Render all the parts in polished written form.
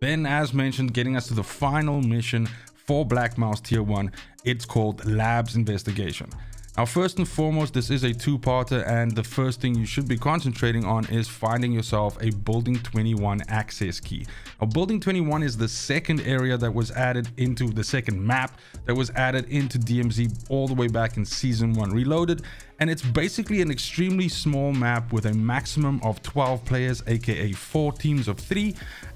Then, as mentioned, getting us to the final mission for Black Mous Tier 1, it's called Labs Investigation. Now, first and foremost, this is a two-parter, and the first thing you should be concentrating on is finding yourself a Building 21 access key. Now, Building 21 is the second area that was added into the second map that was added into DMZ all the way back in Season 1 Reloaded, and it's basically an extremely small map with a maximum of 12 players, aka 4 teams of 3,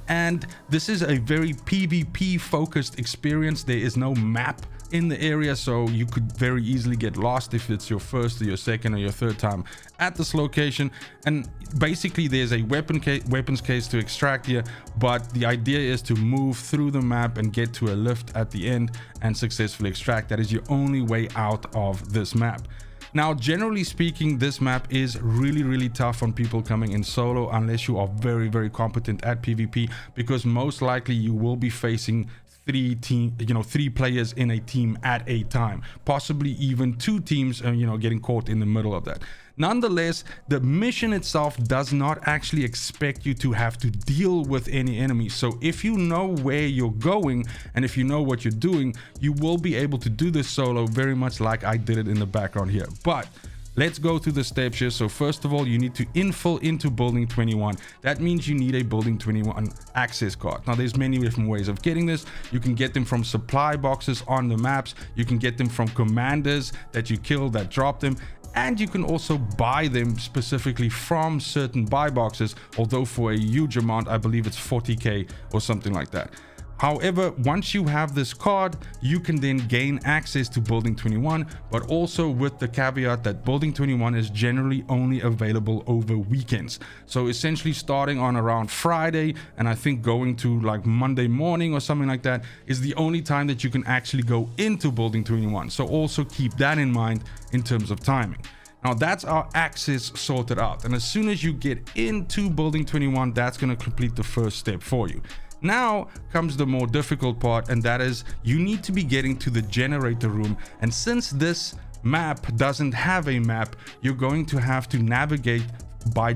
and this is a very PvP focused experience. There is no map in the area, so you could very easily get lost if it's your first or your second or your third time at this location. And basically there's a weapons case to extract here, but the idea is to move through the map and get to a lift at the end and successfully extract. That is your only way out of this map. Now, generally speaking, this map is really tough on people coming in solo unless you are very competent at PvP, because most likely you will be facing three players in a team at a time, possibly even 2 teams, getting caught in the middle of that. Nonetheless, the mission itself does not actually expect you to have to deal with any enemies. So if you know where you're going and if you know what you're doing, you will be able to do this solo, very much like I did it in the background here. But let's go through the steps here. So first of all, you need to infill into Building 21. That means you need a Building 21 access card. Now, there's many different ways of getting this. You can get them from supply boxes on the maps. You can get them from commanders that you kill that drop them. And you can also buy them specifically from certain buy boxes, although for a huge amount, I believe it's 40k or something like that. However, once you have this card, you can then gain access to Building 21, but also with the caveat that Building 21 is generally only available over weekends. So essentially starting on around Friday, and I think going to like Monday morning or something like that, is the only time that you can actually go into Building 21. So also keep that in mind in terms of timing. Now, that's our access sorted out. And as soon as you get into Building 21, that's going to complete the first step for you. Now comes the more difficult part, and that is you need to be getting to the generator room. And since this map doesn't have a map, you're going to have to navigate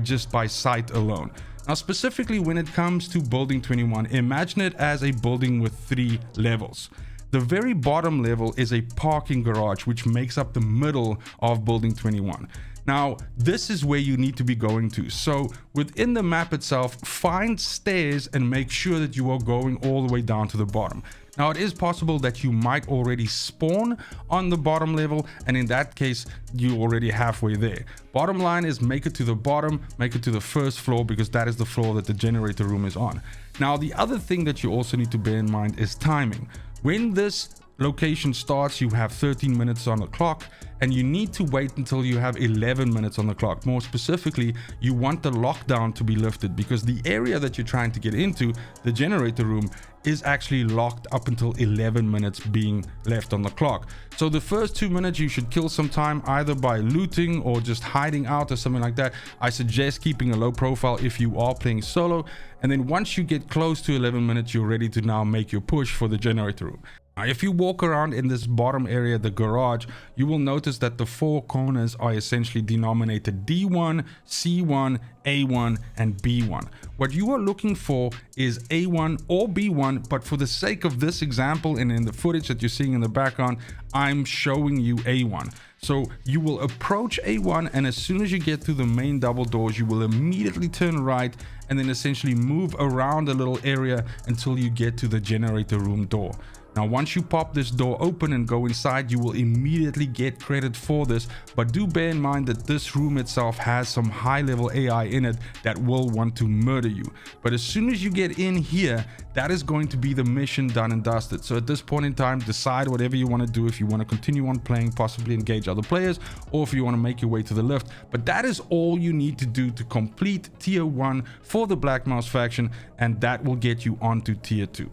just by sight alone. Now, specifically when it comes to Building 21, imagine it as a building with 3 levels. The very bottom level is a parking garage, which makes up the middle of Building 21. Now, this is where you need to be going to. So within the map itself, find stairs and make sure that you are going all the way down to the bottom. Now, it is possible that you might already spawn on the bottom level, and in that case, you're already halfway there. Bottom line is make it to the bottom, make it to the first floor, because that is the floor that the generator room is on. Now, the other thing that you also need to bear in mind is timing. When this location starts, you have 13 minutes on the clock, and you need to wait until you have 11 minutes on the clock. More specifically, you want the lockdown to be lifted, because the area that you're trying to get into, the generator room, is actually locked up until 11 minutes being left on the clock. So the first 2 minutes you should kill some time either by looting or just hiding out or something like that. I suggest keeping a low profile if you are playing solo, and then once you get close to 11 minutes, you're ready to now make your push for the generator room. Now, if you walk around in this bottom area, the garage, you will notice that the 4 corners are essentially denominated D1, C1, A1, and B1. What you are looking for is A1 or B1, but for the sake of this example and in the footage that you're seeing in the background, I'm showing you A1. So you will approach A1, and as soon as you get through the main double doors, you will immediately turn right and then essentially move around a little area until you get to the generator room door. Now, once you pop this door open and go inside, you will immediately get credit for this, but do bear in mind that this room itself has some high-level AI in it that will want to murder you. But as soon as you get in here, that is going to be the mission done and dusted. So at this point in time, decide whatever you want to do. If you want to continue on playing, possibly engage other players, or if you want to make your way to the lift. But that is all you need to do to complete Tier 1 for the Black Mous faction, and that will get you onto Tier 2.